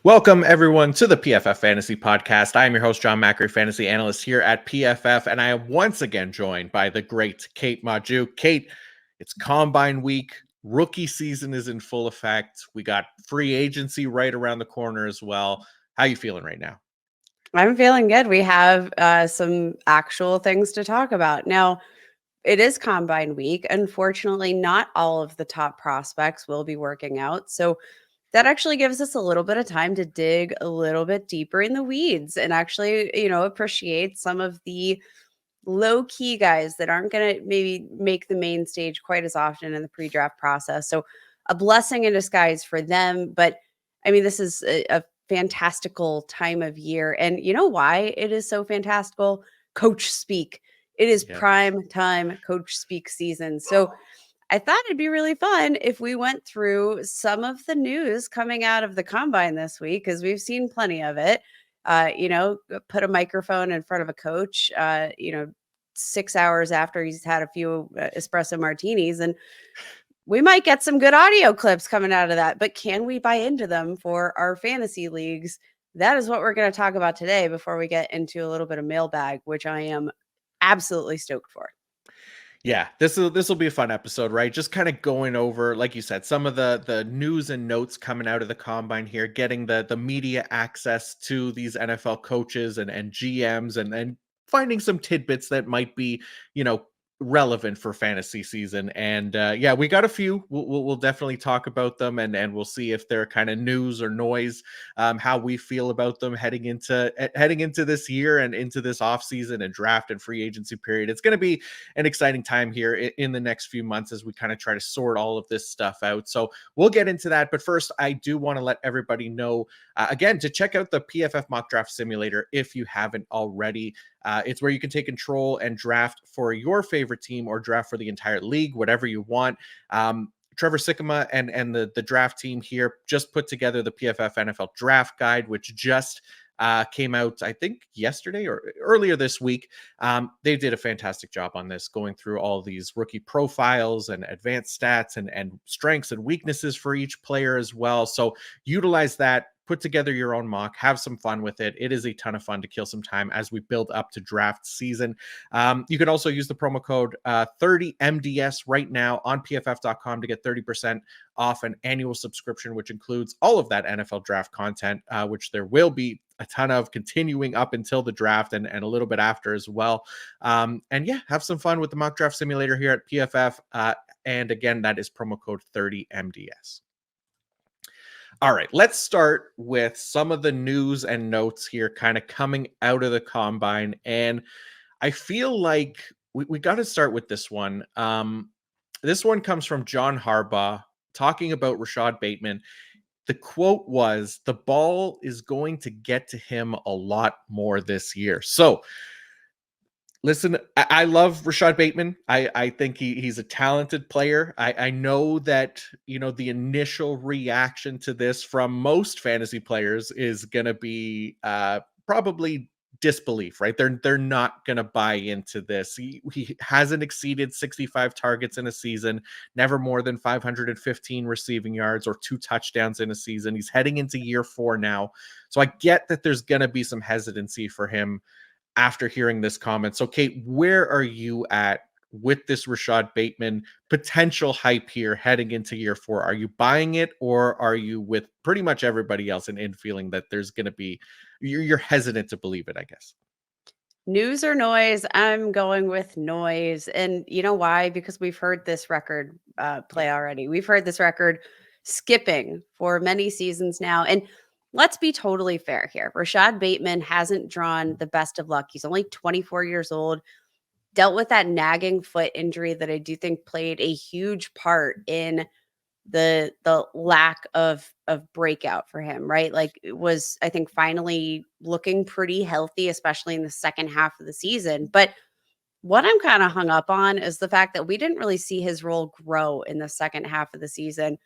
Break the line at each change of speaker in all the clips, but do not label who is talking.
Welcome, everyone, to the PFF Fantasy Podcast. I am your host, John Macri, fantasy analyst here at PFF, and I am once again joined by the great Kate Magdziuk. Kate, it's Combine Week. Rookie season is in full effect. We got free agency right around the corner as well. How you feeling right now?
I'm feeling good. We have some actual things to talk about. Now, it is Combine Week. Unfortunately, not all of the top prospects will be working out. So that actually gives us a little bit of time to dig a little bit deeper in the weeds and actually, appreciate some of the low key guys that aren't going to maybe make the main stage quite as often in the pre draft process. So, a blessing in disguise for them. But I mean, this is a fantastical time of year. And you know why it is so fantastical? Coach speak. It is
Yeah.
prime time coach speak season. So, I thought it'd be really fun if we went through some of the news coming out of the combine this week, because we've seen plenty of it. Put a microphone in front of a coach, 6 hours after he's had a few espresso martinis, and we might get some good audio clips coming out of that. But can we buy into them for our fantasy leagues? That is what we're going to talk about today before we get into a little bit of mailbag, which I am absolutely stoked for.
Yeah, this will be a fun episode, right? Just kind of going over, like you said, some of the news and notes coming out of the combine here, getting the media access to these NFL coaches and GMs, and finding some tidbits that might be, you know, relevant for fantasy season. And yeah, we got a few. We'll definitely talk about them, and we'll see if they're kind of news or noise. How we feel about them heading into this year and into this off season and draft and free agency period. It's going to be an exciting time here in the next few months as we kind of try to sort all of this stuff out. So we'll get into that. But first, I do want to let everybody know, again, to check out the PFF Mock Draft Simulator if you haven't already. It's where you can take control and draft for your favorite team or draft for the entire league, whatever you want. Trevor Sikkema and the draft team here just put together the PFF NFL Draft Guide, which just came out, I think, yesterday or earlier this week. They did a fantastic job on this, going through all these rookie profiles and advanced stats and strengths and weaknesses for each player as well. So utilize that. Put together your own mock, have some fun with it. It is a ton of fun to kill some time as we build up to draft season. You can also use the promo code 30MDS right now on pff.com to get 30% off an annual subscription, which includes all of that NFL draft content, which there will be a ton of continuing up until the draft and a little bit after as well. And yeah, have some fun with the mock draft simulator here at PFF. And again, that is promo code 30MDS. All right, let's start with some of the news and notes here kind of coming out of the combine. And I feel like we got to start with this one. This one comes from John Harbaugh talking about Rashad Bateman. The quote was, "The ball is going to get to him a lot more this year." So listen, I love Rashad Bateman. I think he's a talented player. I know that, the initial reaction to this from most fantasy players is going to be probably disbelief, right? They're not going to buy into this. He hasn't exceeded 65 targets in a season, never more than 515 receiving yards or 2 touchdowns in a season. He's heading into year 4 now. So I get that there's going to be some hesitancy for him after hearing this comment. So, Kate, where are you at with this Rashad Bateman potential hype here heading into year 4? Are you buying it, or are you with pretty much everybody else in feeling that there's going to be, you're hesitant to believe it, I guess?
News or noise? I'm going with noise. And you know why? Because we've heard this record
Yeah.
play already. We've heard this record skipping for many seasons now. And let's be totally fair here. Rashad Bateman hasn't drawn the best of luck. He's only 24 years old, dealt with that nagging foot injury that I do think played a huge part in the lack of breakout for him, right? Like, it was, I think, finally looking pretty healthy, especially in the second half of the season. But what I'm kind of hung up on is the fact that we didn't really see his role grow in the second half of the season.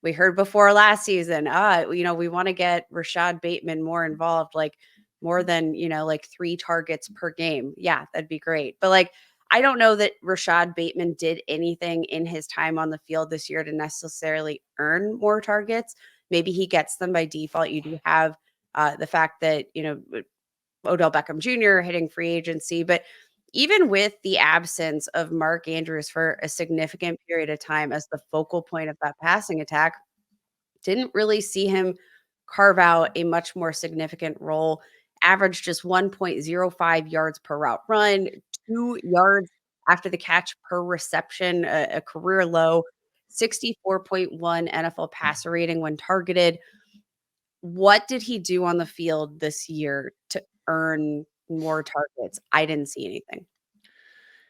We heard before last season, we want to get Rashad Bateman more involved, like more than, like 3 targets per game. Yeah, that'd be great. But like, I don't know that Rashad Bateman did anything in his time on the field this year to necessarily earn more targets. maybe he gets them by default. You do have the fact that, Odell Beckham Jr. hitting free agency, but even with the absence of Mark Andrews for a significant period of time as the focal point of that passing attack, didn't really see him carve out a much more significant role. Averaged just 1.05 yards per route run, 2 yards after the catch per reception, a career low, 64.1 NFL passer rating when targeted. What did he do on the field this year to earn more targets? I didn't see anything.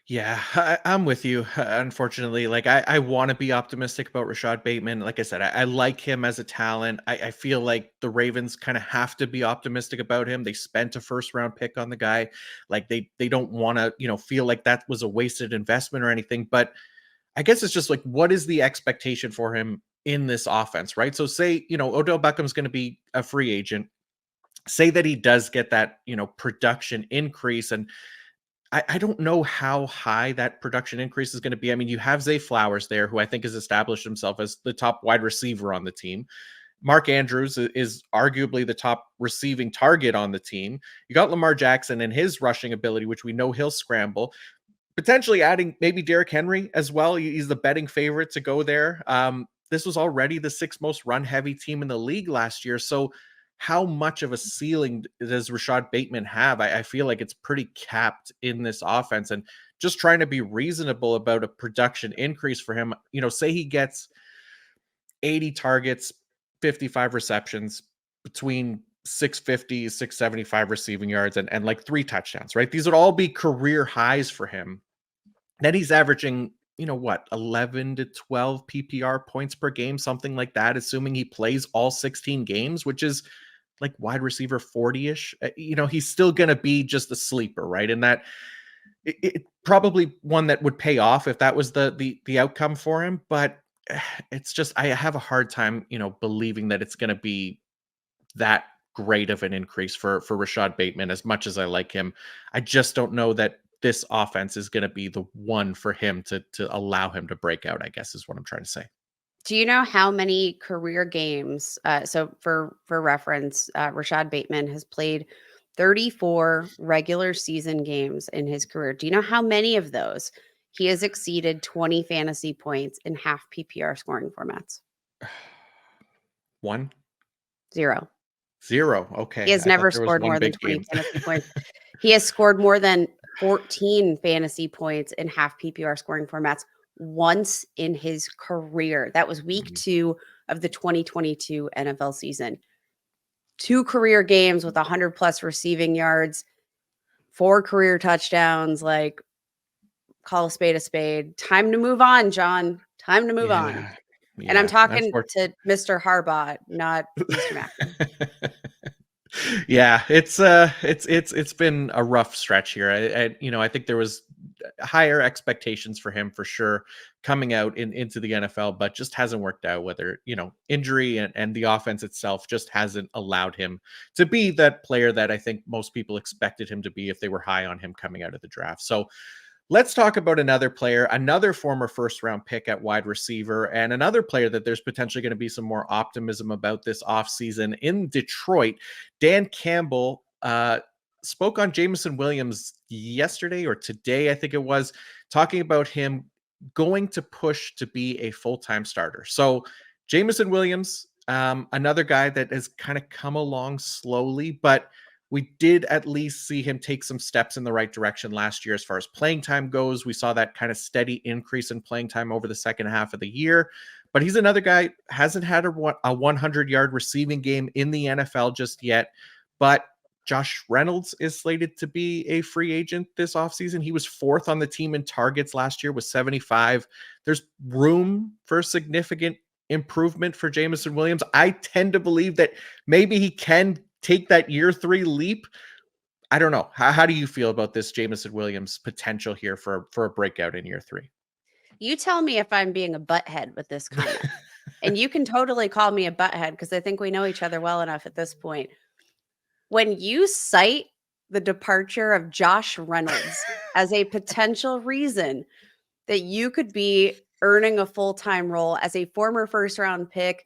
Yeah, I'm with you. Unfortunately, like I want to be optimistic about Rashad Bateman. Like I said, I like him as a talent. I feel like the Ravens kind of have to be optimistic about him. They spent a first round pick on the guy. Like they don't want to, feel like that was a wasted investment or anything. But I guess it's just like, what is the expectation for him in this offense, right? So say, Odell Beckham's going to be a free agent. Say that he does get that, production increase, and I don't know how high that production increase is going to be. I mean, you have Zay Flowers there, who I think has established himself as the top wide receiver on the team. Mark Andrews is arguably the top receiving target on the team. You got Lamar Jackson and his rushing ability, which we know he'll scramble. Potentially adding maybe Derrick Henry as well. He's the betting favorite to go there. This was already the sixth most run heavy team in the league last year. So how much of a ceiling does Rashad Bateman have? I feel like it's pretty capped in this offense, and just trying to be reasonable about a production increase for him. Say he gets 80 targets, 55 receptions, between 650, 675 receiving yards, and like 3 touchdowns, right? These would all be career highs for him. Then he's averaging, 11 to 12 PPR points per game, something like that, assuming he plays all 16 games, which is like wide receiver 40-ish. He's still going to be just a sleeper, right? And that it probably one that would pay off if that was the outcome for him. But it's just, I have a hard time, believing that it's going to be that great of an increase for Rashad Bateman. As much as I like him, I just don't know that this offense is going to be the one for him to allow him to break out, I guess is what I'm trying to say.
Do you know how many career games? So for reference, Rashad Bateman has played 34 regular season games in his career. Do you know how many of those he has exceeded 20 fantasy points in half PPR scoring formats?
1,
0.
0.
He
Okay,
has
I thought
never
there was
scored
one
more than
big
20
game.
fantasy points. He has scored more than 14 fantasy points in half PPR scoring formats once in his career. That was week 2 of the 2022 NFL season. 2 career games with 100 plus receiving yards, 4 career touchdowns. Like, call a spade a spade. Time to move on, John. Time to move on.
Yeah,
And I'm
yeah,
talking
unfortunately.
to Mr. Harbaugh, not Mr. Macri.
Yeah, it's been a rough stretch here. I think there was higher expectations for him for sure coming out into the NFL, but just hasn't worked out. Whether injury and the offense itself just hasn't allowed him to be that player that I think most people expected him to be if they were high on him coming out of the draft. So let's talk about another player, another former first round pick at wide receiver, and another player that there's potentially going to be some more optimism about this offseason in Detroit. Dan Campbell spoke on Jameson Williams yesterday or today, I think it was, talking about him going to push to be a full-time starter. So Jameson Williams, another guy that has kind of come along slowly, but we did at least see him take some steps in the right direction last year as far as playing time goes. We saw that kind of steady increase in playing time over the second half of the year. But he's another guy, hasn't had a 100-yard receiving game in the NFL just yet. But Josh Reynolds is slated to be a free agent this offseason. He was 4th on the team in targets last year with 75. There's room for significant improvement for Jameson Williams. I tend to believe that maybe he can take that year 3 leap. I don't know. How do you feel about this Jameson Williams potential here for a breakout in year 3?
You tell me if I'm being a butthead with this comment. And you can totally call me a butthead because I think we know each other well enough at this point. When you cite the departure of Josh Reynolds as a potential reason that you could be earning a full-time role as a former first-round pick,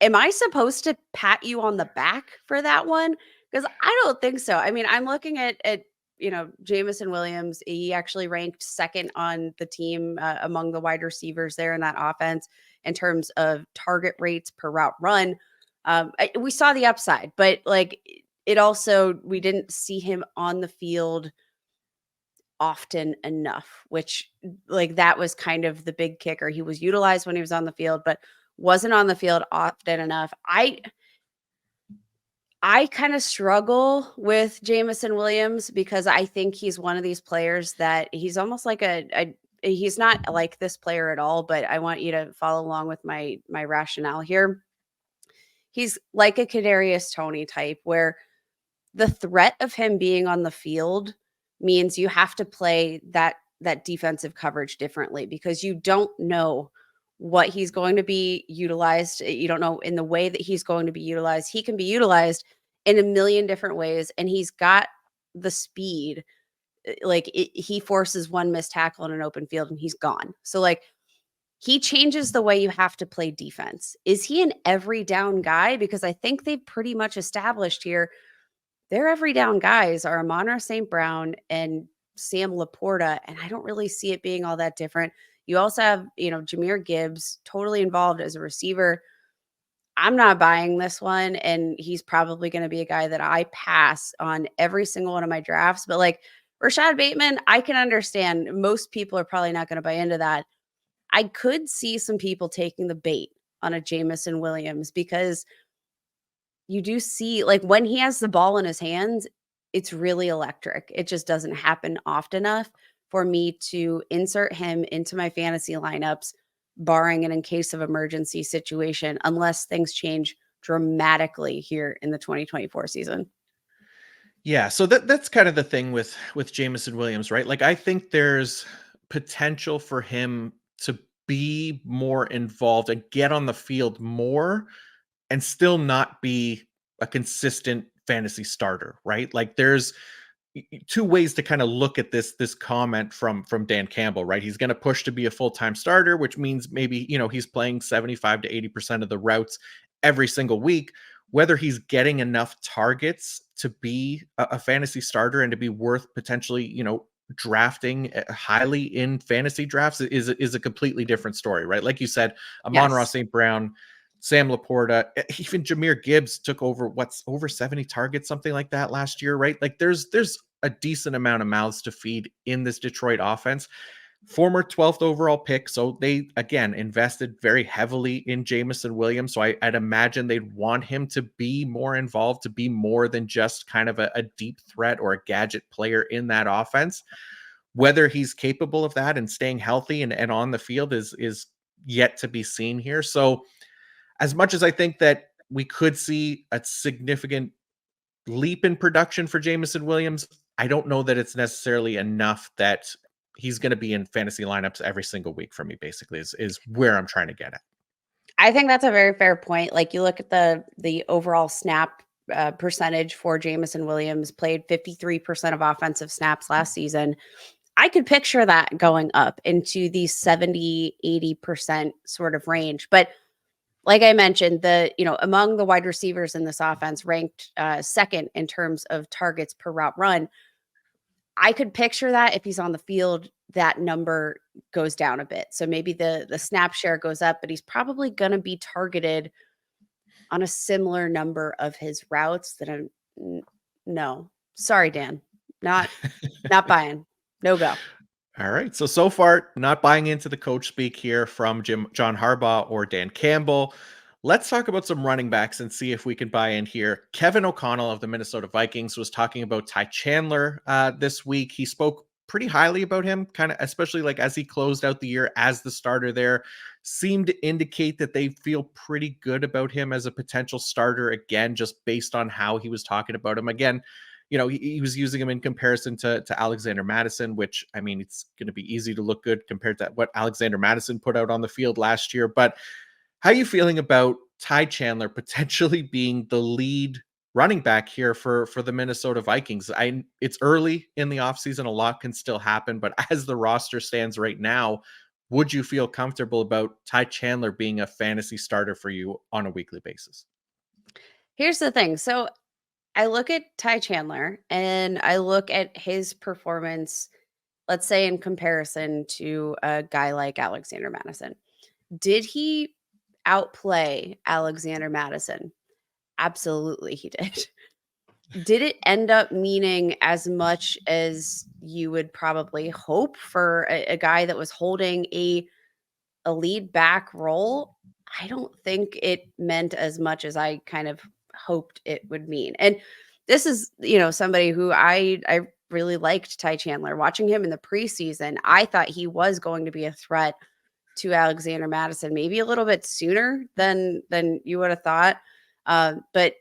am I supposed to pat you on the back for that one? Because I don't think so. I mean, I'm looking at Jamison Williams. He actually ranked second on the team among the wide receivers there in that offense in terms of target rates per route run. We saw the upside, but like it also we didn't see him on the field often enough, which like that was kind of the big kicker. He was utilized when he was on the field, but wasn't on the field often enough. I kind of struggle with Jamison Williams because I think he's one of these players that he's almost like he's not like this player at all, but I want you to follow along with my rationale here. He's like a Kadarius Toney type where the threat of him being on the field means you have to play that defensive coverage differently because you don't know what he's going to be utilized. You don't know in the way that he's going to be utilized. He can be utilized in a million different ways, and he's got the speed. He forces one missed tackle in an open field and he's gone. So like he changes the way you have to play defense. Is he an every down guy? Because I think they've pretty much established here their every down guys are Amon-Ra St. Brown and Sam Laporta, and I don't really see it being all that different. You also have, Jahmyr Gibbs totally involved as a receiver. I'm not buying this one, and he's probably going to be a guy that I pass on every single one of my drafts. But like Rashad Bateman, I can understand most people are probably not going to buy into that. I could see some people taking the bait on a Jamison Williams because you do see like when he has the ball in his hands, it's really electric. It just doesn't happen often enough for me to insert him into my fantasy lineups, barring an in case of emergency situation, unless things change dramatically here in the 2024 season.
Yeah, so that's kind of the thing with Jamison Williams, right? Like I think there's potential for him to be more involved and get on the field more and still not be a consistent fantasy starter, right? Like there's two ways to kind of look at this comment from Dan Campbell, right? He's going to push to be a full-time starter, which means maybe, he's playing 75 to 80% of the routes every single week. Whether he's getting enough targets to be a fantasy starter and to be worth potentially, drafting highly in fantasy drafts is a completely different story, right? Like you said, Amon-Ra
Yes.
St. Brown, Sam Laporta, even Jahmyr Gibbs took over 70 targets, something like that last year, right? Like there's a decent amount of mouths to feed in this Detroit offense. Former 12th overall pick, so they again invested very heavily in Jamison Williams. So I'd imagine they'd want him to be more involved, to be more than just kind of a deep threat or a gadget player in that offense. Whether he's capable of that and staying healthy and on the field is yet to be seen here. So as much as I think that we could see a significant leap in production for Jamison Williams, I don't know that it's necessarily enough that he's going to be in fantasy lineups every single week for me, basically, is where I'm trying to get at.
I think that's a very fair point. Like you look at the overall snap percentage for Jamison Williams, played 53% of offensive snaps last season. I could picture that going up into the 70-80% sort of range. But like I mentioned, among the wide receivers in this offense ranked second in terms of targets per route run. I could picture that if he's on the field, that number goes down a bit. So maybe the snap share goes up, but he's probably going to be targeted on a similar number of his routes that no. Sorry, Dan. Not buying. No go.
All right. So far, not buying into the coach speak here from John Harbaugh or Dan Campbell. Let's talk about some running backs and see if we can buy in here. Kevin O'Connell of the Minnesota Vikings was talking about Ty Chandler this week. He spoke pretty highly about him, kind of, especially like as he closed out the year as the starter there. Seemed to indicate that they feel pretty good about him as a potential starter again, just based on how he was talking about him. Again, he was using him in comparison to Alexander Madison, which, I mean, it's going to be easy to look good compared to what Alexander Madison put out on the field last year. But how are you feeling about Ty Chandler potentially being the lead running back here for the Minnesota Vikings? It's early in the offseason. A lot can still happen. But as the roster stands right now, would you feel comfortable about Ty Chandler being a fantasy starter for you on a weekly basis?
Here's the thing. So I look at Ty Chandler and I look at his performance, let's say in comparison to a guy like Alexander Madison. Did he outplay Alexander Madison? Absolutely, he did. Did it end up meaning as much as you would probably hope for a guy that was holding a lead back role? I don't think it meant as much as I kind of hoped it would mean. And this is, somebody who I really liked Ty Chandler. Watching him in the preseason, I thought he was going to be a threat to Alexander Madison, maybe a little bit sooner than you would have thought. But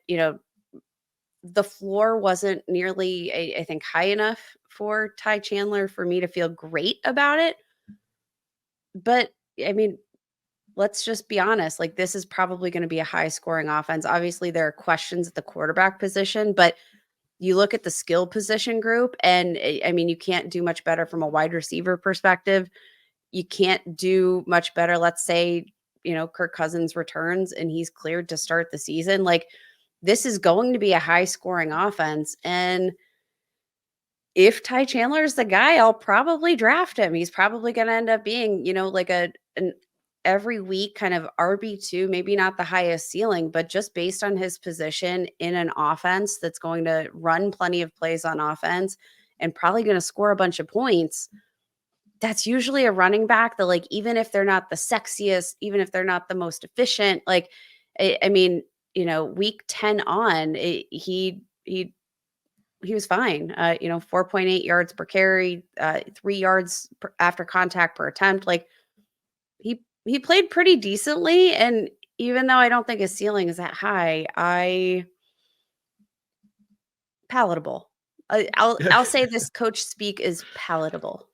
the floor wasn't nearly, I think, high enough for Ty Chandler for me to feel great about it. But I mean, let's just be honest. Like, this is probably going to be a high scoring offense. Obviously, there are questions at the quarterback position, but you look at the skill position group, and I mean, you can't do much better from a wide receiver perspective. You can't do much better. Let's say, Kirk Cousins returns and he's cleared to start the season. Like, this is going to be a high scoring offense. And if Ty Chandler is the guy, I'll probably draft him. He's probably going to end up being, like an every week kind of RB2, maybe not the highest ceiling, but just based on his position in an offense that's going to run plenty of plays on offense and probably going to score a bunch of points. That's usually a running back that, like, even if they're not the sexiest, even if they're not the most efficient, like, I mean, week 10 on, he was fine. 4.8 yards per carry, 3 yards after contact per attempt. Like, he played pretty decently, and even though I don't think his ceiling is that high, palatable. I'll say this coach speak is palatable.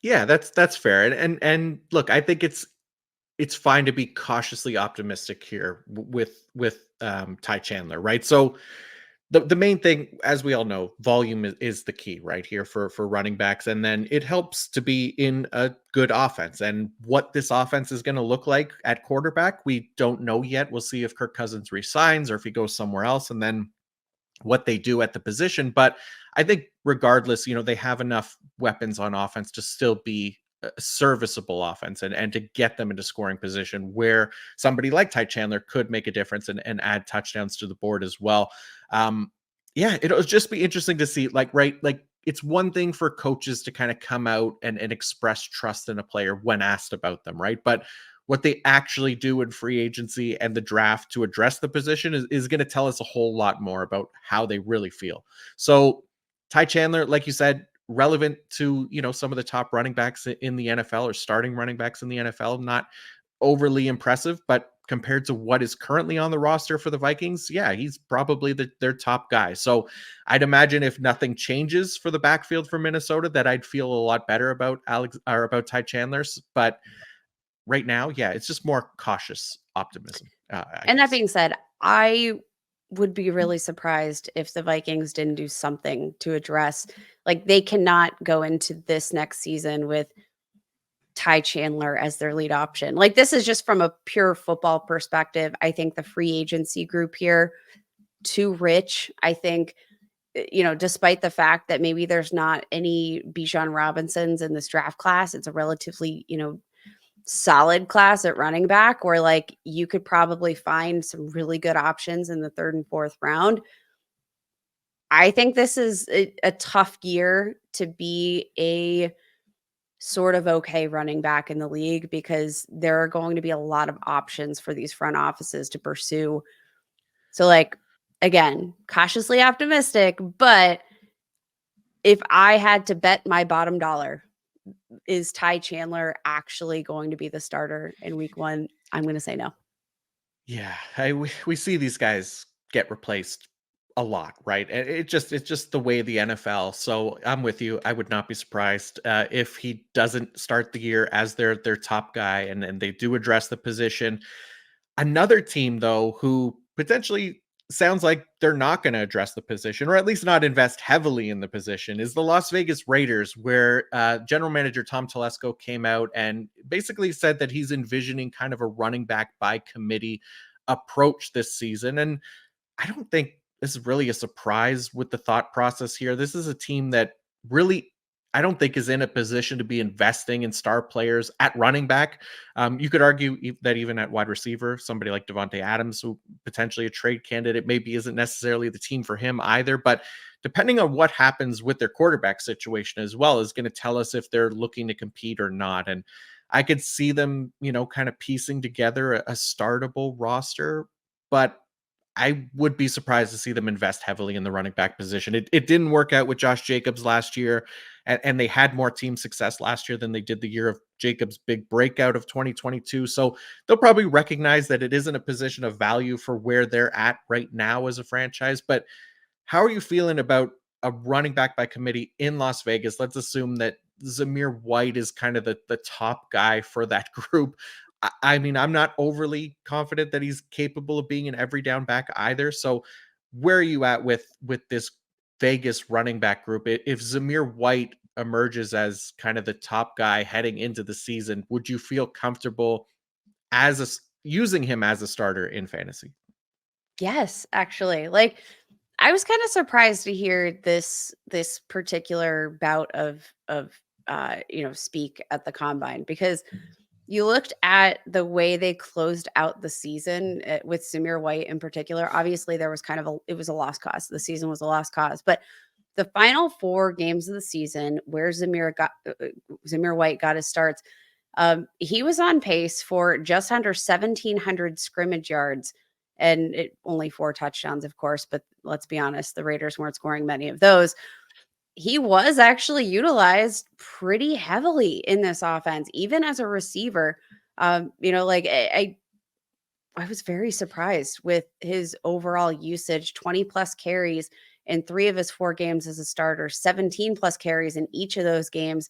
Yeah, that's fair. And look, I think it's fine to be cautiously optimistic here with Ty Chandler, right? So the main thing, as we all know, volume is the key right here for running backs, and then it helps to be in a good offense. And what this offense is going to look like at quarterback, we don't know yet. We'll see if Kirk Cousins resigns or if he goes somewhere else, and then what they do at the position. But I think regardless, they have enough weapons on offense to still be a serviceable offense and to get them into scoring position where somebody like Ty Chandler could make a difference and add touchdowns to the board as well. Yeah, it'll just be interesting to see, like it's one thing for coaches to kind of come out and express trust in a player when asked about them, right? But what they actually do in free agency and the draft to address the position is going to tell us a whole lot more about how they really feel. So Ty Chandler, like you said, relevant to, some of the top running backs in the NFL or starting running backs in the NFL, not overly impressive, but compared to what is currently on the roster for the Vikings, yeah, he's probably their top guy. So I'd imagine if nothing changes for the backfield for Minnesota, that I'd feel a lot better about about Ty Chandler's. But right now, yeah, it's just more cautious optimism. I
And that
guess.
being said, I would be really surprised if the Vikings didn't do something to address, like, they cannot go into this next season with Ty Chandler as their lead option. Like, this is just from a pure football perspective. I think the free agency group here too rich. I think, despite the fact that maybe there's not any Bijan Robinsons in this draft class, it's a relatively, solid class at running back, where, like, you could probably find some really good options in the third and fourth round. I think this is a tough year to be a sort of okay running back in the league, because there are going to be a lot of options for these front offices to pursue. So, like, again, cautiously optimistic, but if I had to bet my bottom dollar, is Ty Chandler actually going to be the starter in week 1? I'm going to say no.
Yeah, we see these guys get replaced a lot, right? And it's just the way the NFL. So I'm with you. I would not be surprised if he doesn't start the year as their top guy, and they do address the position. Another team though, who potentially sounds like they're not going to address the position, or at least not invest heavily in the position, is the Las Vegas Raiders, where general manager Tom Telesco came out and basically said that he's envisioning kind of a running back by committee approach this season. And I don't think this is really a surprise with the thought process here. This is a team that really, I don't think, is in a position to be investing in star players at running back. You could argue that even at wide receiver, somebody like Devontae Adams, who potentially a trade candidate, maybe isn't necessarily the team for him either. But depending on what happens with their quarterback situation as well, is going to tell us if they're looking to compete or not. And I could see them, kind of piecing together a startable roster, but I would be surprised to see them invest heavily in the running back position. It didn't work out with Josh Jacobs last year, and they had more team success last year than they did the year of Jacobs' big breakout of 2022. So they'll probably recognize that it isn't a position of value for where they're at right now as a franchise. But how are you feeling about a running back by committee in Las Vegas? Let's assume that Zamir White is kind of the top guy for that group. I mean, I'm not overly confident that he's capable of being an every down back either. So where are you at with this Vegas running back group? If Zamir White emerges as kind of the top guy heading into the season, would you feel comfortable using him as a starter in fantasy?
Yes, actually. Like I was kind of surprised to hear this particular bout of speak at the combine, because you looked at the way they closed out the season with Samir White in particular. Obviously, there was kind of it was a lost cause. The season was a lost cause, but the final 4 games of the season where Zamir White got his starts, he was on pace for just under 1,700 scrimmage yards and only 4 touchdowns, of course. But let's be honest, the Raiders weren't scoring many of those. He was actually utilized pretty heavily in this offense, even as a receiver. Like I was very surprised with his overall usage, 20 plus carries in 3 of his 4 games as a starter, 17 plus carries in each of those games,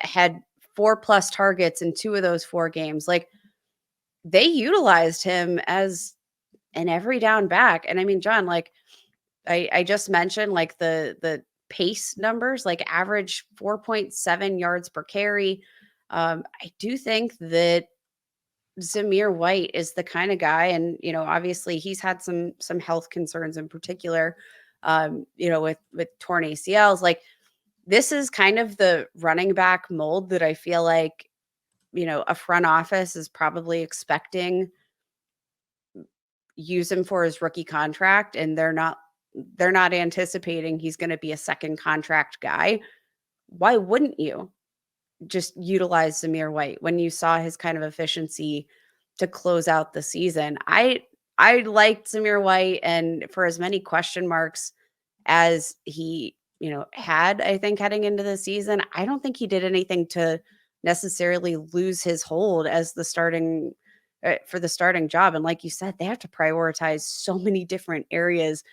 had 4 plus targets in 2 of those 4 games. Like they utilized him as an every down back. And I mean, John, like I just mentioned, like the pace numbers, like average 4.7 yards per carry. I do think that Zamir White is the kind of guy, and obviously he's had some health concerns in particular, with torn ACLs. Like this is kind of the running back mold that I feel like a front office is probably expecting use him for his rookie contract, and they're not anticipating he's going to be a second contract guy. Why wouldn't you just utilize Zamir White when you saw his kind of efficiency to close out the season? I liked Zamir White, and for as many question marks as he, had, I think heading into the season, I don't think he did anything to necessarily lose his hold as the starting for the starting job. And like you said, they have to prioritize so many different areas.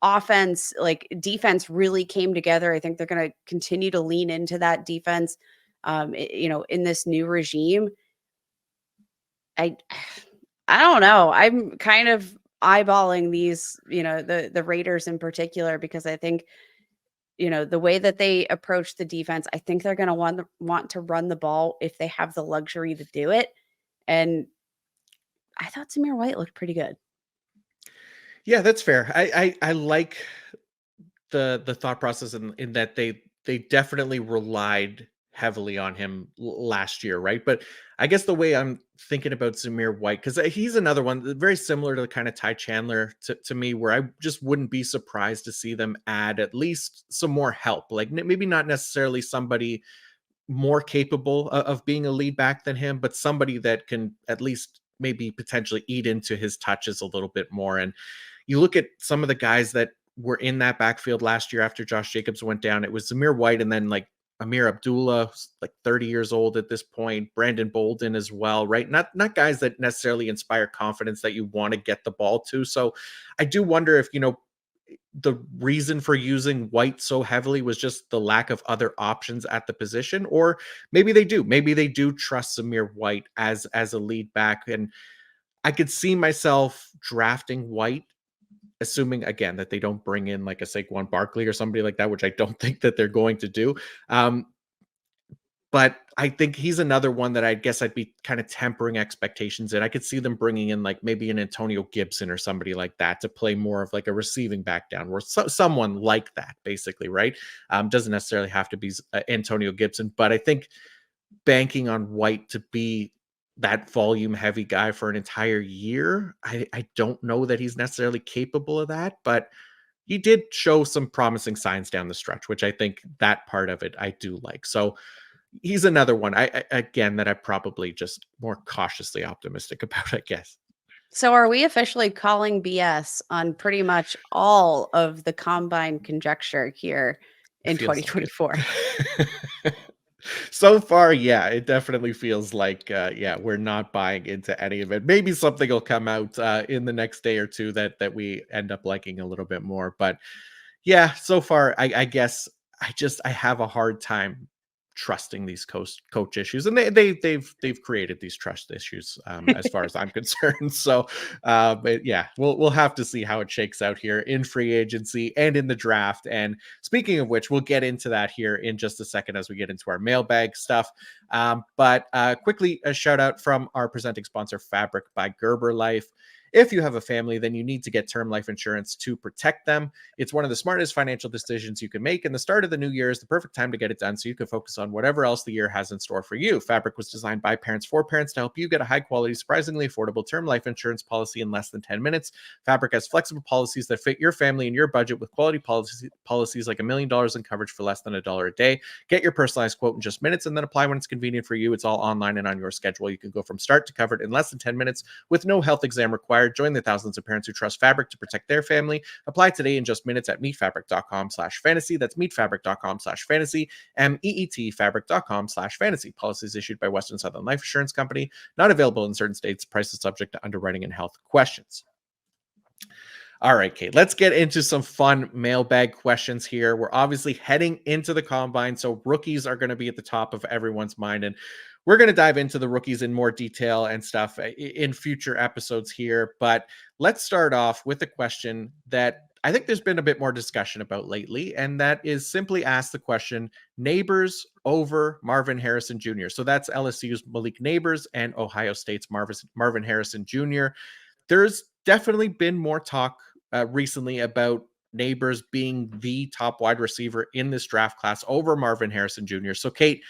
Offense, like defense really came together. I think they're going to continue to lean into that defense in this new regime. I I don't know. I'm kind of eyeballing these, the Raiders in particular, because I think, the way that they approach the defense, I think they're going to want to run the ball if they have the luxury to do it. And I thought Samir White looked pretty good.
Yeah, that's fair. I like the thought process in that they definitely relied heavily on him last year, right? But I guess the way I'm thinking about Zamir White, because he's another one very similar to kind of Ty Chandler to me, where I just wouldn't be surprised to see them add at least some more help, like maybe not necessarily somebody more capable of being a lead back than him, but somebody that can at least maybe potentially eat into his touches a little bit more. And you look at some of the guys that were in that backfield last year after Josh Jacobs went down. It was Zamir White, and then like Amir Abdullah, like 30 years old at this point, Brandon Bolden as well, right? Not guys that necessarily inspire confidence that you want to get the ball to. So I do wonder if, the reason for using White so heavily was just the lack of other options at the position, or maybe they do trust Zamir White as a lead back. And I could see myself drafting White assuming again that they don't bring in like a Saquon Barkley or somebody like that, which I don't think that they're going to do. Um, but I think he's another one that I guess I'd be kind of tempering expectations in. I could see them bringing in like maybe an Antonio Gibson or somebody like that to play more of like a receiving back down, where someone like that, basically, right? Doesn't necessarily have to be Antonio Gibson, but I think banking on White to be that volume heavy guy for an entire year, I don't know that he's necessarily capable of that, but he did show some promising signs down the stretch, which I think that part of it I do like. So he's another one I again that I probably just more cautiously optimistic about, I guess.
So are we officially calling BS on pretty much all of the combine conjecture here
It
in
feels like
2024?
it. So far, yeah, it definitely feels like yeah, we're not buying into any of it. Maybe something will come out in the next day or two that we end up liking a little bit more. But yeah, so far, I guess I have a hard time trusting these coach issues, and they've created these trust issues as far as I'm concerned. So, but yeah, we'll have to see how it shakes out here in free agency and in the draft. And speaking of which, we'll get into that here in just a second as we get into our mailbag stuff. But quickly, a shout out from our presenting sponsor, Fabric by Gerber Life. If you have a family, then you need to get term life insurance to protect them. It's one of the smartest financial decisions you can make, and the start of the new year is the perfect time to get it done so you can focus on whatever else the year has in store for you. Fabric was designed by parents for parents to help you get a high quality, surprisingly affordable term life insurance policy in less than 10 minutes. Fabric has flexible policies that fit your family and your budget with quality policies like $1 million in coverage for less than $1 a day. Get your personalized quote in just minutes and then apply when it's convenient for you. It's all online and on your schedule. You can go from start to covered in less than 10 minutes with no health exam required. Join the thousands of parents who trust Fabric to protect their family. Apply today in just minutes at meetfabric.com/fantasy. That's meetfabric.com/fantasy. MEET fabric.com/fantasy. Policies issued by Western Southern Life Assurance Company. Not available in certain states. Prices subject to underwriting and health questions. All right, Kate, let's get into some fun mailbag questions here. We're obviously heading into the combine, so rookies are going to be at the top of everyone's mind. And we're going to dive into the rookies in more detail and stuff in future episodes here. But let's start off with a question that I think there's been a bit more discussion about lately. And that is simply ask the question, Neighbors over Marvin Harrison Jr. So that's LSU's Malik Neighbors and Ohio State's Marvin Harrison Jr. There's definitely been more talk recently about Neighbors being the top wide receiver in this draft class over Marvin Harrison Jr. So, Kate,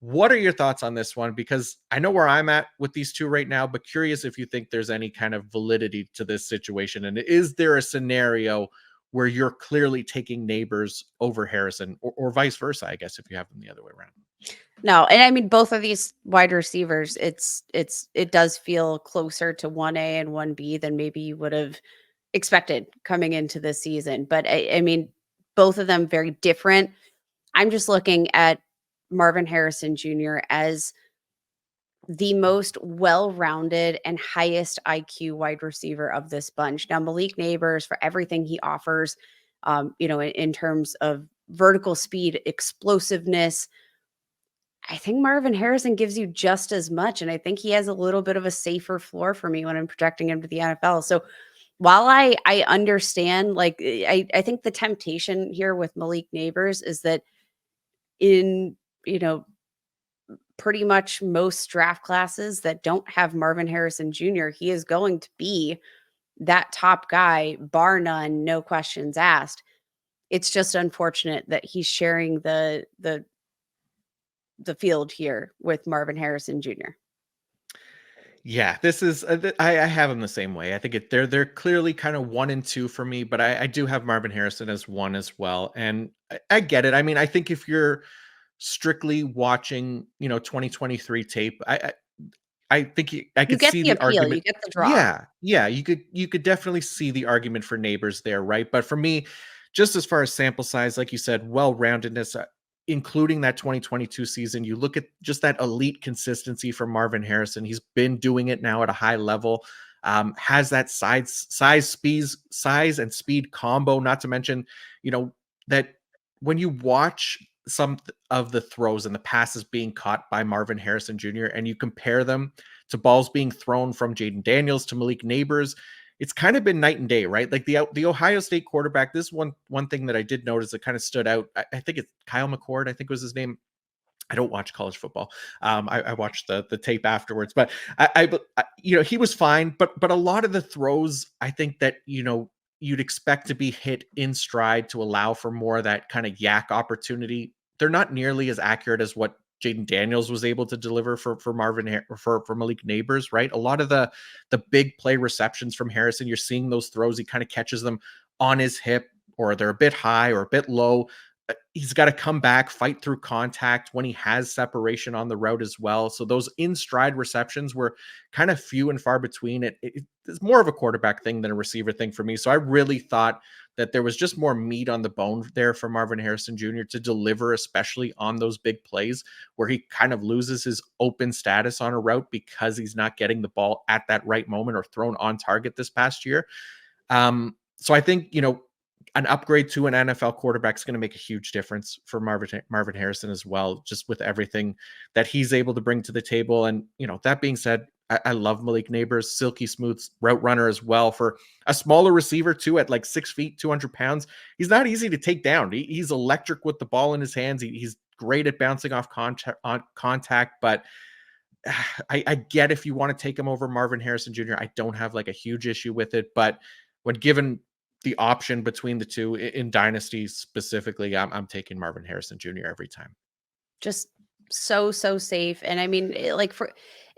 what are your thoughts on this one? Because I know where I'm at with these two right now, but curious if you think there's any kind of validity to this situation. And is there a scenario where you're clearly taking Neighbors over Harrison or vice versa, I guess, if you have them the other way around?
No, and I mean both of these wide receivers, it does feel closer to 1A and 1B than maybe you would have expected coming into this season. But I mean, both of them very different. I'm just looking at Marvin Harrison Jr. as the most well-rounded and highest IQ wide receiver of this bunch. Now, Malik Neighbors, for everything he offers, in terms of vertical speed, explosiveness, I think Marvin Harrison gives you just as much. And I think he has a little bit of a safer floor for me when I'm projecting him to the NFL. So while I understand, like, I think the temptation here with Malik Neighbors is that in, pretty much most draft classes that don't have Marvin Harrison Jr., he is going to be that top guy, bar none, no questions asked. It's just unfortunate that he's sharing the field here with Marvin Harrison Jr.
Yeah, this is I have them the same way. I think they're clearly kind of 1 and 2 for me, but I do have Marvin Harrison as 1 as well. And I get it. I mean, I think if you're strictly watching, 2023 tape, I think I
You
could
get
see
the
the
appeal, you
argument.
get the draw.
Yeah, you could definitely see the argument for Neighbors there, right? But for me, just as far as sample size, like you said, well-roundedness, including that 2022 season, you look at just that elite consistency from Marvin Harrison. He's been doing it now at a high level. Has that size and speed combo. Not to mention, that when you watch some of the throws and the passes being caught by Marvin Harrison Jr. and you compare them to balls being thrown from Jaden Daniels to Malik Neighbors, it's kind of been night and day, right? Like the Ohio State quarterback, this one thing that I did notice that kind of stood out. I think it's Kyle McCord, I think was his name. I don't watch college football. I watched the tape afterwards, but he was fine. But a lot of the throws, I think that you'd expect to be hit in stride to allow for more of that kind of yak opportunity. They're not nearly as accurate as what Jaden Daniels was able to deliver for Malik Neighbors, right? A lot of the big play receptions from Harrison, you're seeing those throws. He kind of catches them on his hip, or they're a bit high or a bit low. He's got to come back, fight through contact when he has separation on the route as well. So those in stride receptions were kind of few and far between. It's more of a quarterback thing than a receiver thing for me. So I really thought that there was just more meat on the bone there for Marvin Harrison Jr. to deliver, especially on those big plays where he kind of loses his open status on a route because he's not getting the ball at that right moment or thrown on target this past year. So I think, an upgrade to an NFL quarterback is going to make a huge difference for Marvin Harrison as well, just with everything that he's able to bring to the table. And, that being said, I love Malik Neighbors, silky smooth route runner as well. For a smaller receiver too, at like 6 feet, 200 pounds, he's not easy to take down. He's electric with the ball in his hands. He's great at bouncing off contact, but I get if you want to take him over Marvin Harrison Jr. I don't have like a huge issue with it, but when given the option between the two in Dynasty specifically, I'm taking Marvin Harrison Jr. every time.
Just so safe. And I mean,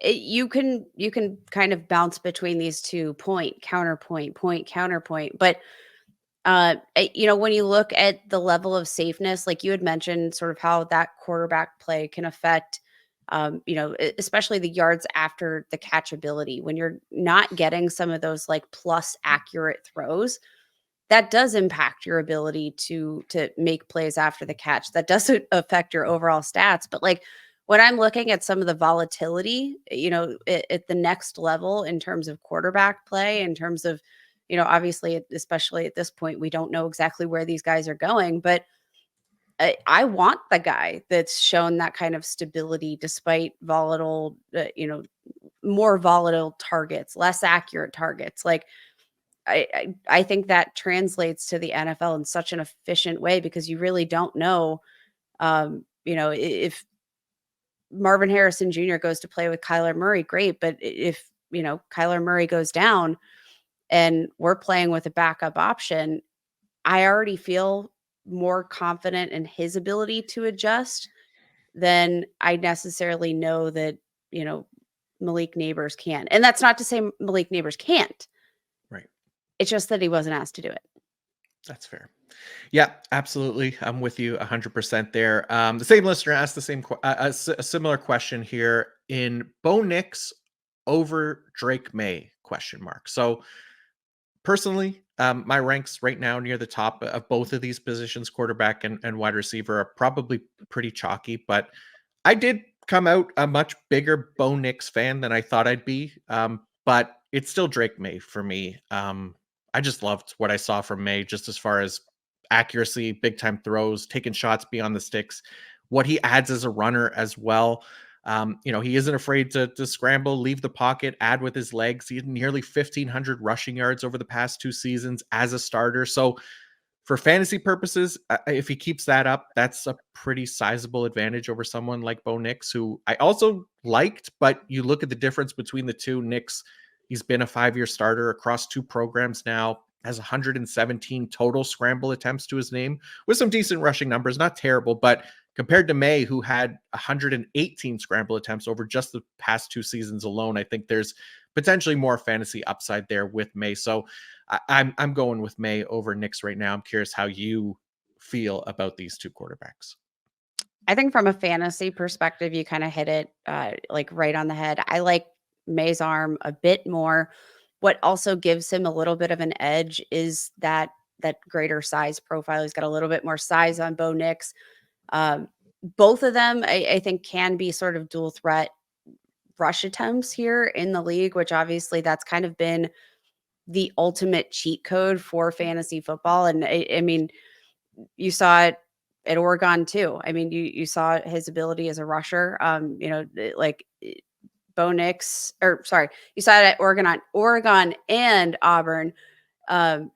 you can kind of bounce between these two point counterpoint, but when you look at the level of safeness, like you had mentioned, sort of how that quarterback play can affect especially the yards after the catchability. When you're not getting some of those like plus accurate throws, that does impact your ability to make plays after the catch. That doesn't affect your overall stats. But like when I'm looking at some of the volatility, at the next level in terms of quarterback play, in terms of, obviously, especially at this point, we don't know exactly where these guys are going, but I want the guy that's shown that kind of stability despite volatile, more volatile targets, less accurate targets. Like I think that translates to the NFL in such an efficient way because you really don't know, if Marvin Harrison Jr. goes to play with Kyler Murray, great. But if, Kyler Murray goes down and we're playing with a backup option, I already feel more confident in his ability to adjust than I necessarily know that, Malik Neighbors can. And that's not to say Malik Neighbors can't.
Right.
It's just that he wasn't asked to do it.
That's fair. Yeah, absolutely. I'm with you 100% there. The same listener asked the same a similar question here in Bo Nix over Drake May ? So personally, my ranks right now near the top of both of these positions, quarterback and wide receiver, are probably pretty chalky. But I did come out a much bigger Bo Nix fan than I thought I'd be. But it's still Drake May for me. I just loved what I saw from May, just as far as accuracy, big time throws, taking shots beyond the sticks, what he adds as a runner as well. He isn't afraid to scramble, leave the pocket, add with his legs. He had nearly 1,500 rushing yards over the past 2 seasons as a starter. So for fantasy purposes, if he keeps that up, that's a pretty sizable advantage over someone like Bo Nix, who I also liked. But you look at the difference between the two. Nix, he's been a 5-year starter across 2 programs now, has 117 total scramble attempts to his name with some decent rushing numbers, not terrible, but compared to May, who had 118 scramble attempts over just the past 2 seasons alone, I think there's potentially more fantasy upside there with May. So I'm going with May over Nix right now. I'm curious how you feel about these 2 quarterbacks.
I think from a fantasy perspective, you kind of hit it like right on the head. I like May's arm a bit more. What also gives him a little bit of an edge is that greater size profile. He's got a little bit more size on Bo Nix. Both of them, I think, can be sort of dual threat rush attempts here in the league, which obviously that's kind of been the ultimate cheat code for fantasy football. And I mean, you saw it at Oregon too. I mean, you saw his ability as a rusher. Bo Nix, or sorry, you saw it at Oregon and Auburn. Um,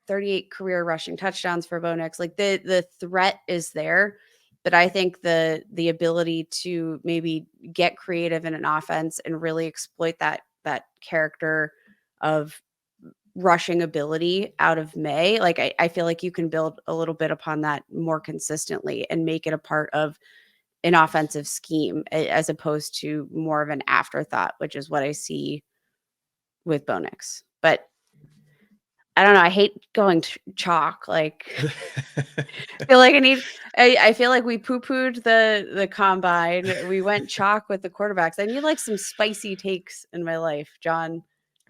38 career rushing touchdowns for Bo Nix. Like the threat is there, but I think the ability to maybe get creative in an offense and really exploit that character of rushing ability out of May, like I feel like you can build a little bit upon that more consistently and make it a part of an offensive scheme as opposed to more of an afterthought, which is what I see with Bo Nix. But I don't know. I hate going chalk. Like, I feel like I feel like we poo pooed the combine. We went chalk with the quarterbacks. I need like some spicy takes in my life, John.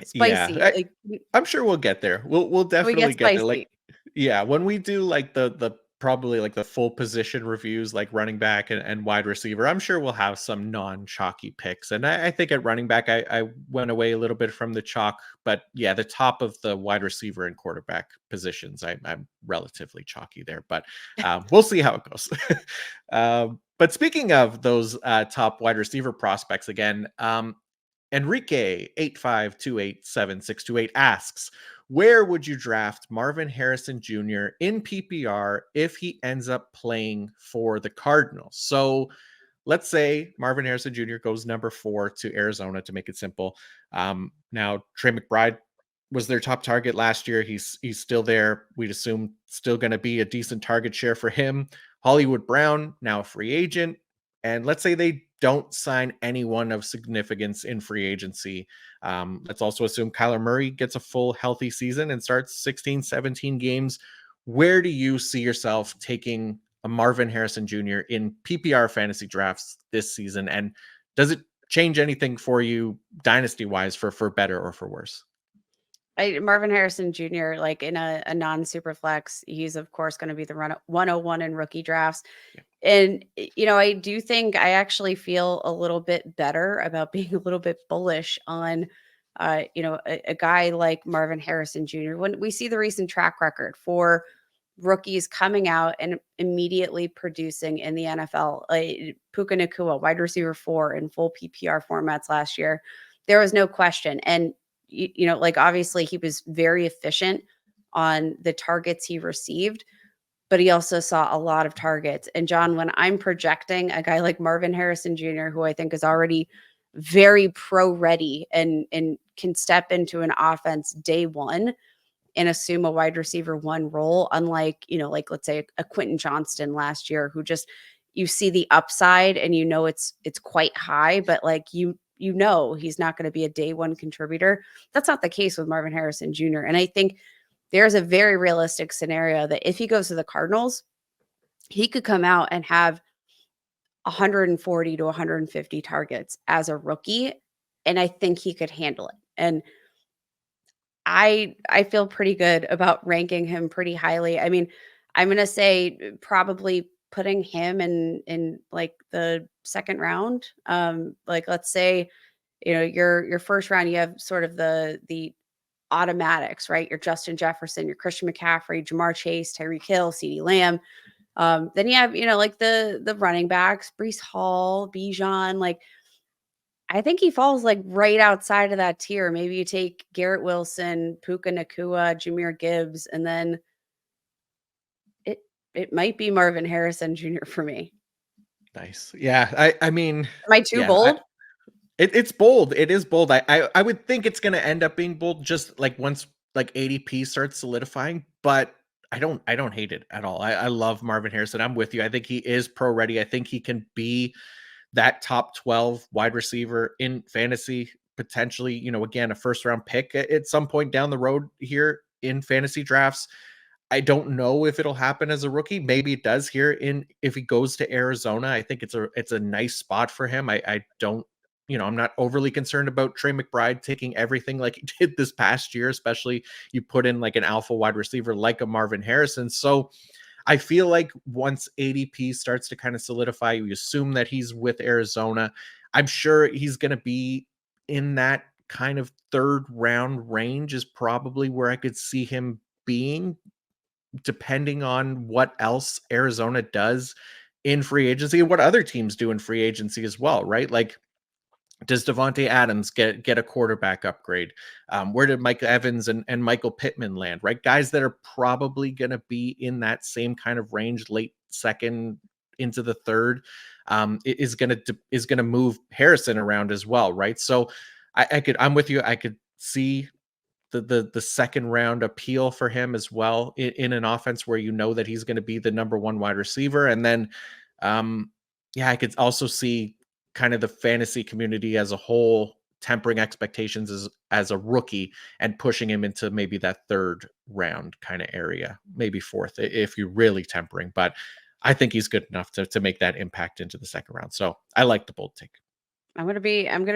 Spicy.
Yeah,
Like,
I'm sure we'll get there. We'll
we
definitely
get
get there. Like,
spicy.
yeah, when we do like the probably like the full position reviews, like running back and wide receiver, I'm sure we'll have some non-chalky picks. And I think at running back, I went away a little bit from the chalk, but yeah, the top of the wide receiver and quarterback positions, I'm relatively chalky there. But we'll see how it goes. But speaking of those top wide receiver prospects again, Enrique 8528768 asks, where would you draft Marvin Harrison Jr. in PPR if he ends up playing for the Cardinals? So let's say Marvin Harrison Jr. goes number 4 to Arizona, to make it simple. Now Trey McBride was their top target last year. He's still there. We'd assume still going to be a decent target share for him. Hollywood Brown, now a free agent. And let's say they don't sign anyone of significance in free agency. Let's also assume Kyler Murray gets a full healthy season and starts 16, 17 games. Where do you see yourself taking a Marvin Harrison Jr. in PPR fantasy drafts this season? And does it change anything for you dynasty wise for better or for worse?
Marvin Harrison Jr., like in a non super flex, he's of course going to be the 101 in rookie drafts.
Yeah.
And, I do think I actually feel a little bit better about being a little bit bullish on, a guy like Marvin Harrison Jr. When we see the recent track record for rookies coming out and immediately producing in the NFL, Puka Nacua, wide receiver 4 in full PPR formats last year, there was no question. And, like obviously he was very efficient on the targets he received, but he also saw a lot of targets. And John, when I'm projecting a guy like Marvin Harrison Jr., who I think is already very pro ready and can step into an offense day one and assume a wide receiver 1 role, unlike, like let's say a Quentin Johnston last year, who just, you see the upside and it's quite high, but like he's not going to be a day 1 contributor. That's not the case with Marvin Harrison Jr. And I think there's a very realistic scenario that if he goes to the Cardinals, he could come out and have 140 to 150 targets as a rookie. And I think he could handle it. And I feel pretty good about ranking him pretty highly. I mean, I'm going to say probably putting him in like the second round. Like let's say, your first round, you have sort of the automatics, right? Your Justin Jefferson, your Christian McCaffrey, Jamar Chase, Tyreek Hill, CeeDee Lamb. Then you have, like the running backs, Breece Hall, Bijan. Like, I think he falls like right outside of that tier. Maybe you take Garrett Wilson, Puka Nacua, Jahmyr Gibbs, and then it might be Marvin Harrison Jr. for me.
Nice. Yeah. I mean,
Am I too
yeah,
bold?
it's bold. It is bold. I would think it's going to end up being bold just like once like ADP starts solidifying, but I don't hate it at all. I love Marvin Harrison. I'm with you. I think he is pro ready. I think he can be that top 12 wide receiver in fantasy, potentially, again, a first round pick at some point down the road here in fantasy drafts. I don't know if it'll happen as a rookie. Maybe it does here if he goes to Arizona. I think it's a nice spot for him. I don't, I'm not overly concerned about Trey McBride taking everything like he did this past year, especially you put in like an alpha wide receiver like a Marvin Harrison. So I feel like once ADP starts to kind of solidify, we assume that he's with Arizona. I'm sure he's going to be in that kind of third round range is probably where I could see him being, depending on what else Arizona does in free agency and what other teams do in free agency as well, right? Like Does Devontae Adams get a quarterback upgrade? Where did Mike Evans and Michael Pittman land? Right, guys that are probably going to be in that same kind of range, late second into the third, is gonna move Harrison around as well, right? So I'm with you. I could see the second round appeal for him as well in an offense where you know that he's going to be the number one wide receiver. And then yeah, I could also see kind of the fantasy community as a whole tempering expectations as a rookie and pushing him into maybe that third round kind of area, maybe fourth if you're really tempering. But I think he's good enough to make that impact into the second round. So I like the bold take.
I'm gonna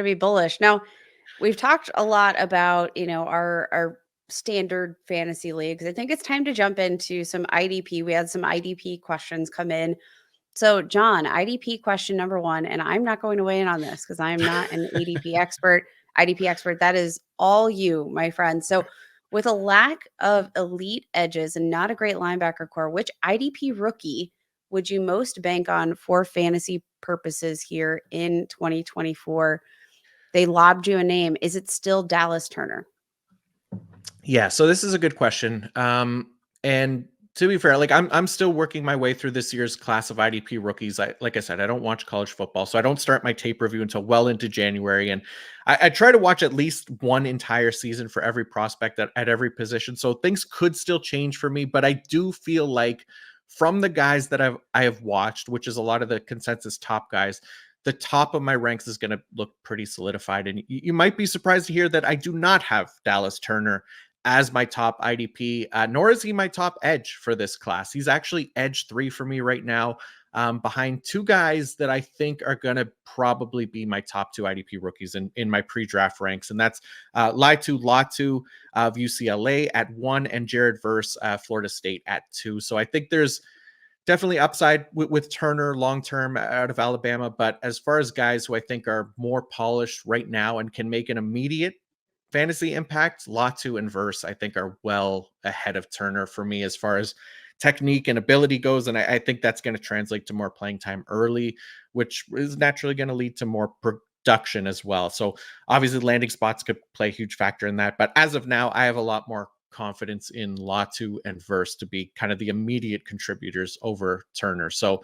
be bullish. Now, we've talked a lot about, our standard fantasy leagues. I think it's time to jump into some IDP. We had some IDP questions come in. So, John, IDP question number one, and I'm not going to weigh in on this because I'm not an ADP expert. IDP expert, that is all you, my friend. So, with a lack of elite edges and not a great linebacker core, which IDP rookie would you most bank on for fantasy purposes here in 2024? They lobbed you a name. Is it still Dallas Turner?
Yeah, so this is a good question. And to be fair, like I'm still working my way through this year's class of IDP rookies. Like I said, I don't watch college football, so I don't start my tape review until well into January. And I try to watch at least one entire season for every prospect at every position. So things could still change for me, but I do feel like from the guys that I have watched, which is a lot of the consensus top guys, the top of my ranks is going to look pretty solidified. And you might be surprised to hear that I do not have Dallas Turner as my top IDP, nor is he my top edge for this class. He's actually edge 3 for me right now, behind two guys that I think are going to probably be my top 2 IDP rookies in my pre-draft ranks. And that's Latu of UCLA at 1 and Jared Verse, Florida State at 2. So I think there's definitely upside with Turner long term out of Alabama. But as far as guys who I think are more polished right now and can make an immediate fantasy impact, Latu and Verse, I think, are well ahead of Turner for me as far as technique and ability goes. And I think that's going to translate to more playing time early, which is naturally going to lead to more production as well. So obviously landing spots could play a huge factor in that. But as of now, I have a lot more confidence in Latu and Verse to be kind of the immediate contributors over Turner. So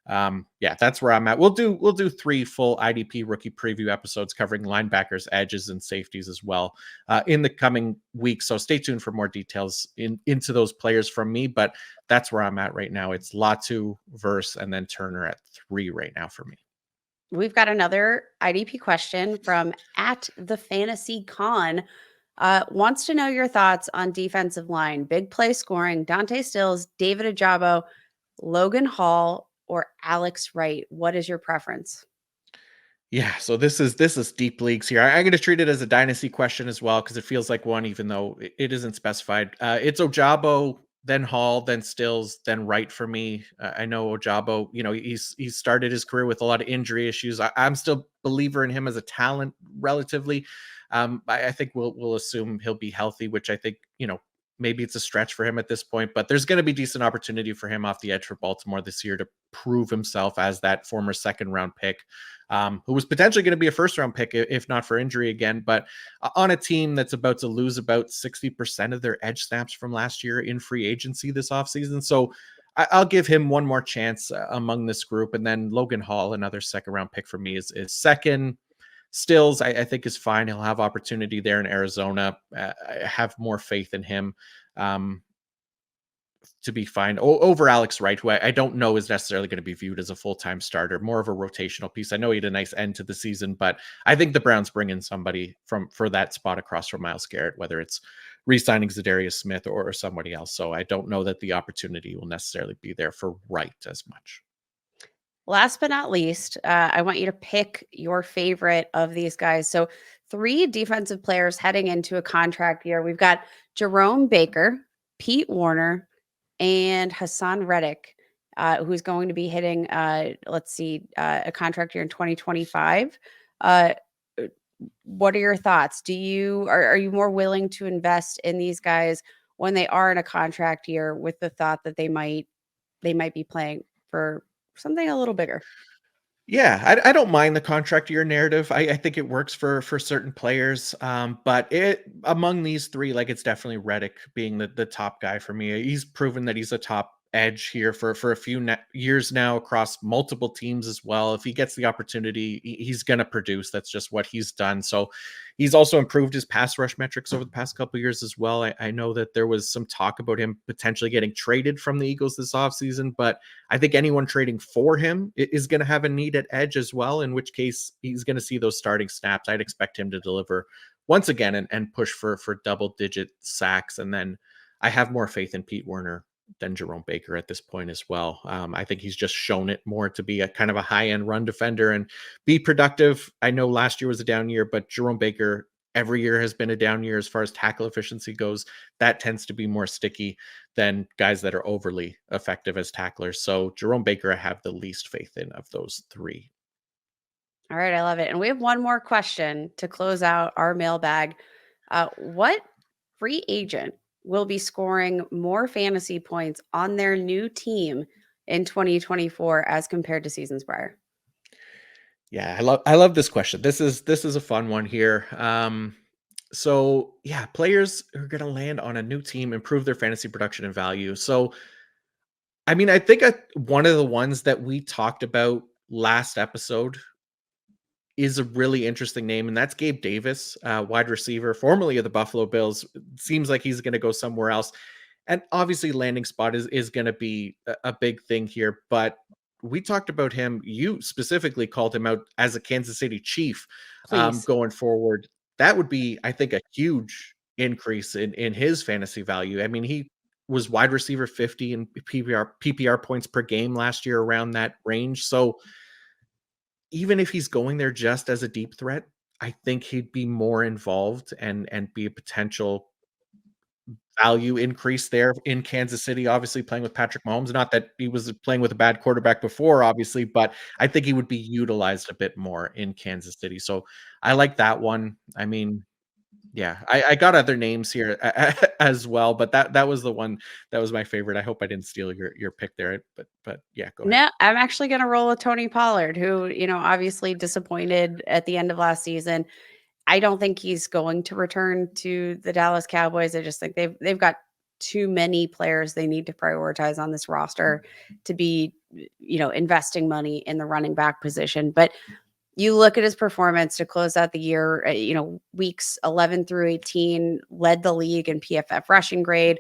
yeah, that's where I'm at. We'll do 3 full IDP rookie preview episodes covering linebackers, edges, and safeties as well in the coming weeks. So stay tuned for more details into those players from me. But that's where I'm at right now. It's Latu, Verse, and then Turner at 3 right now for me.
We've got another IDP question from at the Fantasy Con. Wants to know your thoughts on defensive line, big play scoring, Dante Stills, David Ajabo, Logan Hall, or Alex Wright. What is your preference?
Yeah, so this is deep leagues here. I'm going to treat it as a dynasty question as well because it feels like one, even though it isn't specified. It's Ojabo, then Hall, then Stills, then Wright for me. I know Ojabo, he's started his career with a lot of injury issues. I'm still a believer in him as a talent, relatively. I think we'll assume he'll be healthy, which I think maybe it's a stretch for him at this point, but there's going to be decent opportunity for him off the edge for Baltimore this year to prove himself as that former second round pick, who was potentially going to be a first round pick if not for injury again. But on a team that's about to lose about 60% of their edge snaps from last year in free agency this offseason. So I'll give him one more chance among this group. And then Logan Hall, another second round pick for me, is second. Stills, I think, is fine. He'll have opportunity there in Arizona. I have more faith in him to be fine over Alex Wright, who I don't know is necessarily going to be viewed as a full-time starter, more of a rotational piece. I know he had a nice end to the season, but I think the Browns bring in somebody for that spot across from Myles Garrett, whether it's re-signing Zadarius Smith or somebody else. So I don't know that the opportunity will necessarily be there for Wright as much.
Last but not least, I want you to pick your favorite of these guys. So, 3 defensive players heading into a contract year. We've got Jerome Baker, Pete Warner, and Hassan Reddick, who's going to be hitting, a contract year in 2025. Uh, what are your thoughts? Are you more willing to invest in these guys when they are in a contract year with the thought that they might be playing for something a little bigger?
Yeah, I don't mind the contract year narrative. I think it works for certain players. But it among these three, like it's definitely Reddick being the top guy for me. He's proven that he's a top edge here for a few years now across multiple teams as well. If he gets the opportunity, he's going to produce. That's just what he's done. So he's also improved his pass rush metrics over the past couple of years as well. I know that there was some talk about him potentially getting traded from the Eagles this offseason, but I think anyone trading for him is going to have a need at edge as well, in which case he's going to see those starting snaps. I'd expect him to deliver once again and push for double digit sacks. And then I have more faith in Pete Werner than Jerome Baker at this point as well. I think he's just shown it more to be a kind of a high end run defender and be productive. I know last year was a down year, but Jerome Baker every year has been a down year as far as tackle efficiency goes. That tends to be more sticky than guys that are overly effective as tacklers. So Jerome Baker, I have the least faith in of those three.
All right, I love it. And we have one more question to close out our mailbag. What free agent will be scoring more fantasy points on their new team in 2024 as compared to seasons prior?
Yeah, I love this question. This is a fun one here. So yeah, players who are going to land on a new team improve their fantasy production and value. So I mean, I think one of the ones that we talked about last episode is a really interesting name, and that's Gabe Davis, wide receiver, formerly of the Buffalo Bills. Seems like he's going to go somewhere else, and obviously, landing spot is going to be a big thing here. But we talked about him. You specifically called him out as a Kansas City Chief
Please.
going forward. That would be, I think, a huge increase in his fantasy value. I mean, he was wide receiver 50 in PPR points per game last year, around that range. So even if he's going there just as a deep threat, I think he'd be more involved and be a potential value increase there in Kansas City, obviously playing with Patrick Mahomes. Not that he was playing with a bad quarterback before, obviously, but I think he would be utilized a bit more in Kansas City. So I like that one. I mean, yeah, I got other names here as well, but that was the one that was my favorite. I hope I didn't steal your pick there, but yeah, go ahead.
No, I'm actually going to roll with Tony Pollard, who, obviously disappointed at the end of last season. I don't think he's going to return to the Dallas Cowboys. I just think they've got too many players they need to prioritize on this roster to be, investing money in the running back position. But you look at his performance to close out the year, weeks 11 through 18, led the league in PFF rushing grade,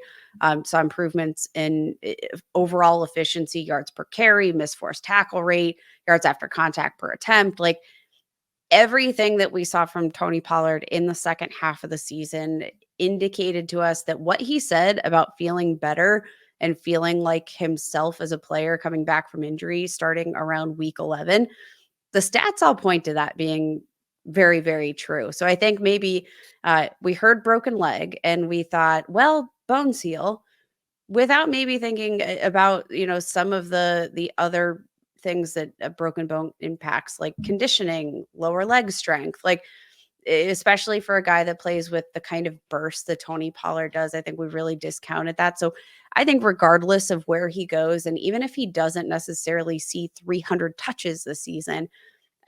saw improvements in overall efficiency, yards per carry, missed forced tackle rate, yards after contact per attempt. Like everything that we saw from Tony Pollard in the second half of the season indicated to us that what he said about feeling better and feeling like himself as a player coming back from injury starting around week 11, the stats all point to that being very, very true. So I think maybe we heard broken leg and we thought, well, bone seal, without maybe thinking about some of the other things that a broken bone impacts, like conditioning, lower leg strength, like especially for a guy that plays with the kind of burst that Tony Pollard does. I think we really discounted that. So I think regardless of where he goes, and even if he doesn't necessarily see 300 touches this season,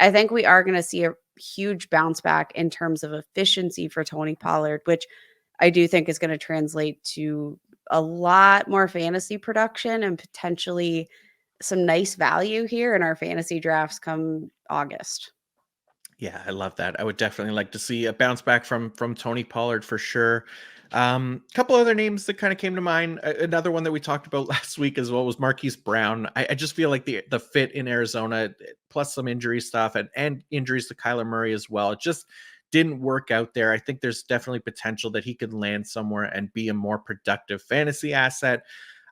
I think we are going to see a huge bounce back in terms of efficiency for Tony Pollard, which I do think is going to translate to a lot more fantasy production and potentially some nice value here in our fantasy drafts come August.
Yeah, I love that. I would definitely like to see a bounce back from Tony Pollard for sure. Couple other names that kind of came to mind. Another one that we talked about last week as well was Marquise Brown. I just feel like the fit in Arizona, plus some injury stuff and injuries to Kyler Murray as well, it just didn't work out there. I think there's definitely potential that he could land somewhere and be a more productive fantasy asset.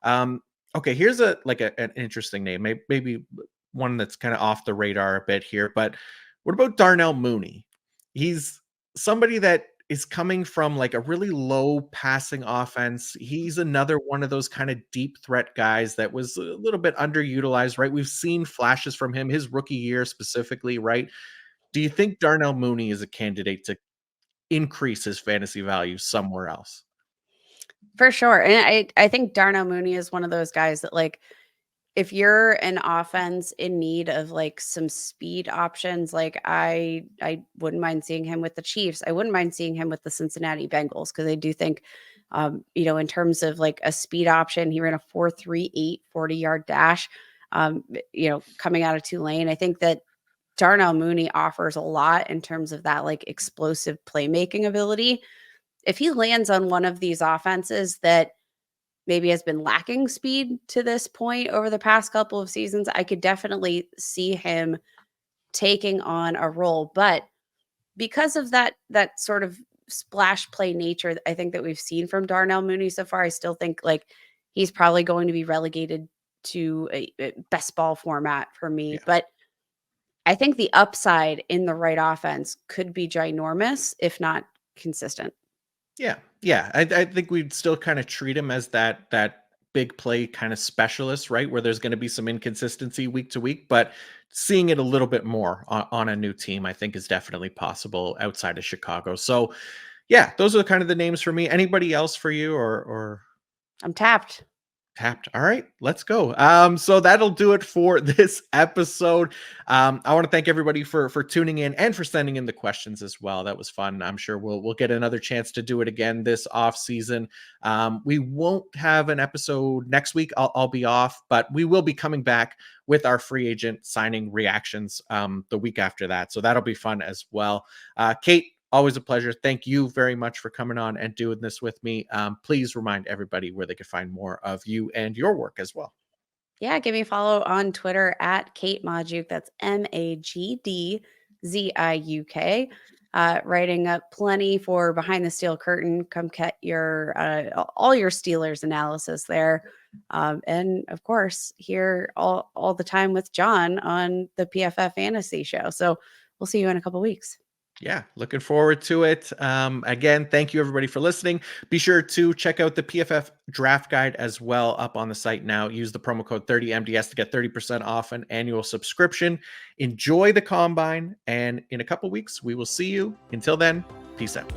Okay, here's an interesting name, maybe one that's kind of off the radar a bit here, but what about Darnell Mooney? He's somebody that is coming from like a really low passing offense. He's another one of those kind of deep threat guys that was a little bit underutilized, right? We've seen flashes from him his rookie year specifically, right? Do you think Darnell Mooney is a candidate to increase his fantasy value somewhere else?
For sure. And I think Darnell Mooney is one of those guys that, like, if you're an offense in need of like some speed options, like I wouldn't mind seeing him with the Chiefs. I wouldn't mind seeing him with the Cincinnati Bengals because I do think, in terms of like a speed option, he ran a 4.38 40-yard dash. Coming out of Tulane, I think that Darnell Mooney offers a lot in terms of that like explosive playmaking ability. If he lands on one of these offenses that maybe has been lacking speed to this point over the past couple of seasons, I could definitely see him taking on a role. But because of that sort of splash play nature, I think that we've seen from Darnell Mooney so far, I still think like he's probably going to be relegated to a best ball format for me.
Yeah.
But I think the upside in the right offense could be ginormous, if not consistent.
Yeah. Yeah. I think we'd still kind of treat him as that big play kind of specialist, right? Where there's going to be some inconsistency week to week, but seeing it a little bit more on a new team, I think is definitely possible outside of Chicago. So yeah, those are kind of the names for me. Anybody else for you or
I'm tapped.
tapped? All right, let's go. So that'll do it for this episode. I want to thank everybody for tuning in and for sending in the questions as well. That was fun. I'm sure we'll get another chance to do it again this off season. We won't have an episode next week. I'll be off, but we will be coming back with our free agent signing reactions the week after that. So that'll be fun as well. Kate, always a pleasure. Thank you very much for coming on and doing this with me. Please remind everybody where they can find more of you and your work as well.
Yeah, give me a follow on Twitter at Kate Magdziuk. That's Magdziuk. Writing up plenty for Behind the Steel Curtain. Come get your all your Steelers analysis there. And of course, here all the time with John on the PFF Fantasy Show. So we'll see you in a couple weeks.
Yeah, looking forward to it. Again, thank you everybody for listening. Be sure to check out the PFF draft guide as well up on the site now. Use the promo code 30MDS to get 30% off an annual subscription. Enjoy the combine, and in a couple weeks, we will see you. Until then, peace out.